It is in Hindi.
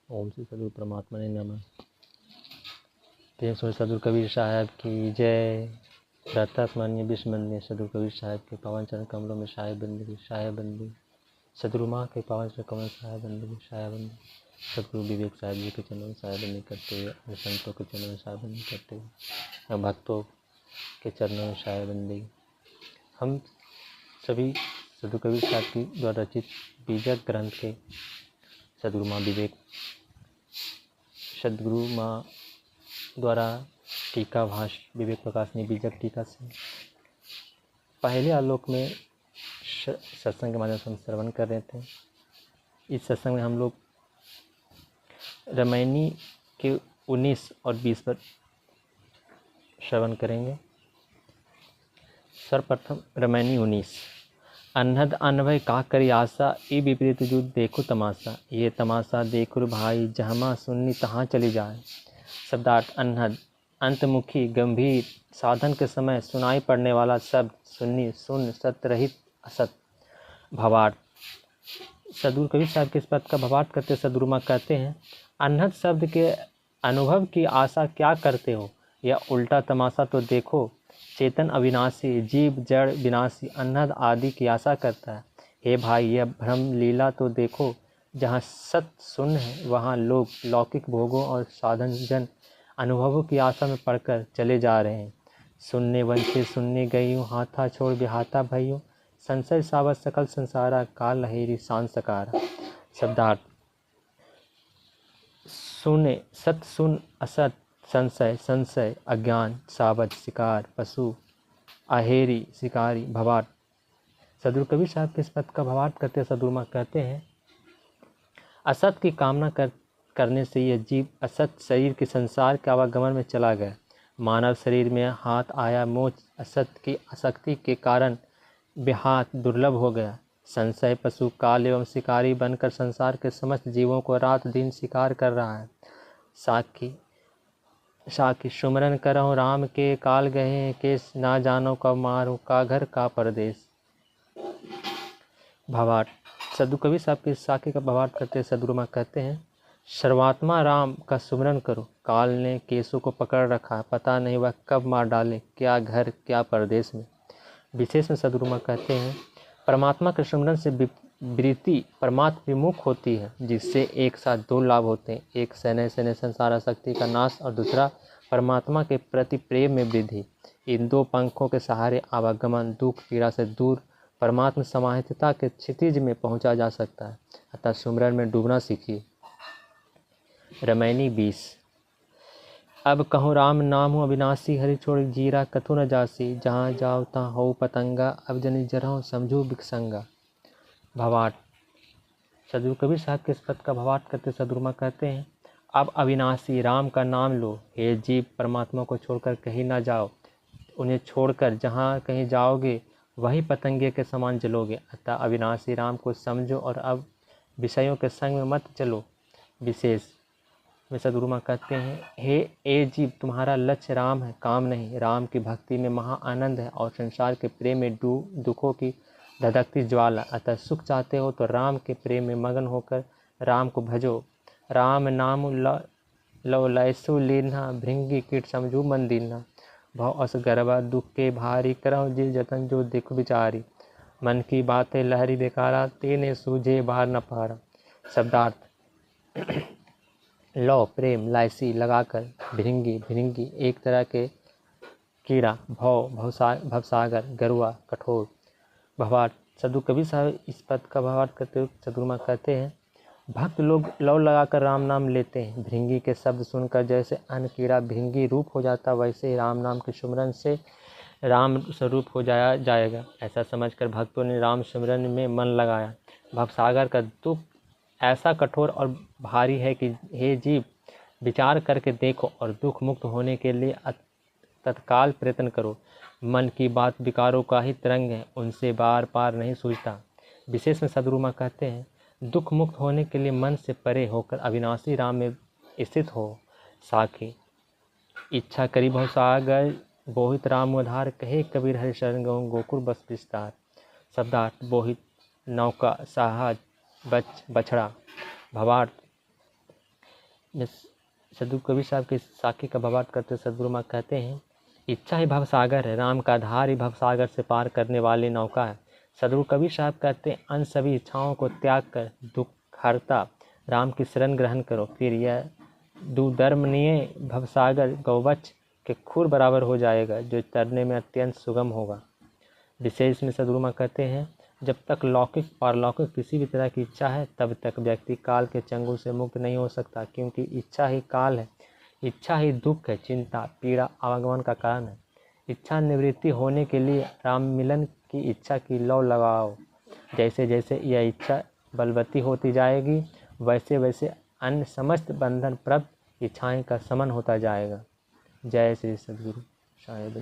ओम श्री सदगुरु परमात्मा ने नमः। प्रेम से सदगुरु कबीर साहब की जय। प्रातःस्मरणीय विश्ववंदनीय सदगुरु कबीर साहब के पावन चरण कमलों में साहेब बंदी सदगुरु माँ के पावन चरण कमल साहेब बंदी सदगुरु विवेक साहब जी के चरणों में साहेब बंदी करते हुए अन्य संतों के चरणों में साहेब बंदी करते हुए और भक्तों के चरणों में साहेब बंदी। हम सभी सदगुरु कबीर साहब की द्वारा रचित बीजक ग्रंथ के सदगुरु माँ द्वारा टीका भाष्य विवेक प्रकाशनी बीजक टीका से पहले आलोक में सत्संग के माध्यम से हम श्रवण कर रहे थे। इस सत्संग में हम लोग रामायणी के 19 और 20 पर श्रवण करेंगे। सर्वप्रथम रामायणी 19। अन्हद अनभय का करी आशा, ई विपरीत युद्ध देखो तमाशा। ये तमाशा देखो भाई, जहाँ सुननी तहाँ चली जाए। शब्दार्थ अन्हद अंतमुखी गंभीर साधन के समय सुनाई पड़ने वाला शब्द सुन्नी सुन सत्य रहित असत। भावार्थ सदगुरु कबीर साहब के इस पद का भावार्थ करते सदगुरु माँ कहते हैं, अन्हद शब्द के अनुभव की आशा क्या करते हो, यह उल्टा तमाशा तो देखो। चेतन अविनाशी जीव जड़ विनाशी अन्हद आदि की आशा करता है। हे भाई, यह भ्रम लीला तो देखो। जहाँ सत्य शून्य है वहाँ लोग लौकिक भोगों और साधन जन अनुभवों की आशा में पड़कर चले जा रहे हैं। सुनने वंशे सुनने गई हूँ, हाथा छोड़ बिहाता भइयो। संशय सावत सकल संसारा, काल लहेरी सांस सकारा। शब्दार्थ सुने सत सुन असत, संशय संशय अज्ञान, सावत शिकार पशु, अहेरी शिकारी। भावार्थ सदगुरु कबीर साहब के इस पद का भावार्थ करते सदगुरु माँ कहते हैं, असत की कामना करने से यह जीव असत शरीर के संसार के आवागमन में चला गया। मानव शरीर में हाथ आया मोच असत की आसक्ति के कारण बेहाथ दुर्लभ हो गया। संशय पशु काल एवं शिकारी बनकर संसार के समस्त जीवों को रात दिन शिकार कर रहा है। साखी सुमरन करहु राम के, काल गए केस ना जानो कब मारो, का घर का परदेश। भावार्थ सदगुरु कबीर साहब के साखी का भावार्थ करते सदगुरु माँ कहते हैं, सर्वात्मा राम का सुमरन करो। काल ने केसों को पकड़ रखा है, पता नहीं वह कब मार डाले, क्या घर क्या परदेश में। विशेष में सदगुरु माँ कहते हैं, परमात्मा के सुमरन से वृत्ति परमात्मा विमुख होती है, जिससे एक साथ दो लाभ होते हैं। एक सैन्य संसार आसक्ति का नाश और दूसरा परमात्मा के प्रति प्रेम में वृद्धि। इन दो पंखों के सहारे आवागमन दुख पीड़ा से दूर परमात्मा समाहितता के क्षितिज में पहुंचा जा सकता है। अतः सुमरन में डूबना सीखिए। रामायणी 20। अब कहूँ राम नाम हो अविनाशी, हरि छोड़ जीरा कथु न जासी। जहाँ जाओ तहाँ हो पतंगा, अब जनि जरहु समझू बिकसंगा। भावार्थ सदगुरु कबीर साहब के इस पद का भावार्थ करते सदगुरु माँ कहते हैं, अब अविनाशी राम का नाम लो। हे जीव, परमात्मा को छोड़कर कहीं ना जाओ। उन्हें छोड़कर जहाँ कहीं जाओगे वही पतंगे के समान जलोगे। अतः अविनाशी राम को समझो और अब विषयों के संग में मत चलो। विशेष में सदगुरु माँ कहते हैं, हे ए जीव, तुम्हारा लक्ष्य राम है, काम नहीं। राम की भक्ति में महा आनंद है और संसार के प्रेम में दुखों की धधकती ज्वाला। अतः सुख चाहते हो तो राम के प्रेम में मगन होकर राम को भजो। राम नाम लो लैसु लीन्हा, भृंगी कीट समझू मन दीन्हा। भव अस गर्भा दुख के भारी, करहु जिल जतन जो देखो विचारी। मन की बातें लहरी बेकारा, तेने सूझे बाहर न पारा। शब्दार्थ लौ प्रेम लाइसी लगाकर, भृंगी एक तरह के कीड़ा, भवसागर गरुआ कठोर। भावार्थ सदगुरु कबीर साहब इस पद का भावार्थ करते हुए सदगुरु माँ कहते हैं, भक्त लोग लौ लगाकर राम नाम लेते हैं। भृंगी के शब्द सुनकर जैसे अन्य कीड़ा भृंगी रूप हो जाता, वैसे ही राम नाम के सुमरन से राम स्वरूप हो जाएगा। ऐसा समझकर भक्तों ने राम सुमरन में मन लगाया। भवसागर का दुख ऐसा कठोर और भारी है कि हे जीव, विचार करके देखो और दुख मुक्त होने के लिए तत्काल प्रयत्न करो। मन की बात विकारों का ही तरंग है, उनसे बार पार नहीं सूझता। विशेष में सदगुरु माँ कहते हैं, दुख मुक्त होने के लिए मन से परे होकर अविनाशी राम में स्थित हो। साखी इच्छा करी भवसागर, बोहित राम उधार। कहे कबीर हरि शरण गहूँ, गोकुल बस विस्तार। शब्दार्थ बोहित नौका, साहज बछड़ा। भावार्थ सदगुरु कबीर साहब के साखी का भावार्थ करते सदगुरु माँ कहते हैं, इच्छा ही भवसागर है, राम का आधार ही भवसागर से पार करने वाली नौका है। सदगुरु कबीर साहब कहते हैं, अन्य सभी इच्छाओं को त्याग कर दुख हरता राम की शरण ग्रहण करो, फिर यह दुर्दमनीय भवसागर गौवत्स के खुर बराबर हो जाएगा, जो तरने में अत्यंत सुगम होगा। विशेष में सदगुरु माँ कहते हैं, जब तक लौकिक और अलौकिक किसी भी तरह की इच्छा है, तब तक व्यक्ति काल के चंगुल से मुक्त नहीं हो सकता, क्योंकि इच्छा ही काल है, इच्छा ही दुख है, चिंता पीड़ा आवागमन का कारण है। इच्छा निवृत्ति होने के लिए राम मिलन की इच्छा की लौ लगाओ। जैसे जैसे यह इच्छा बलवती होती जाएगी, वैसे वैसे अन्य समस्त बंधन प्रबल इच्छाएं का समन होता जाएगा। जय श्री सदगुरु। शायद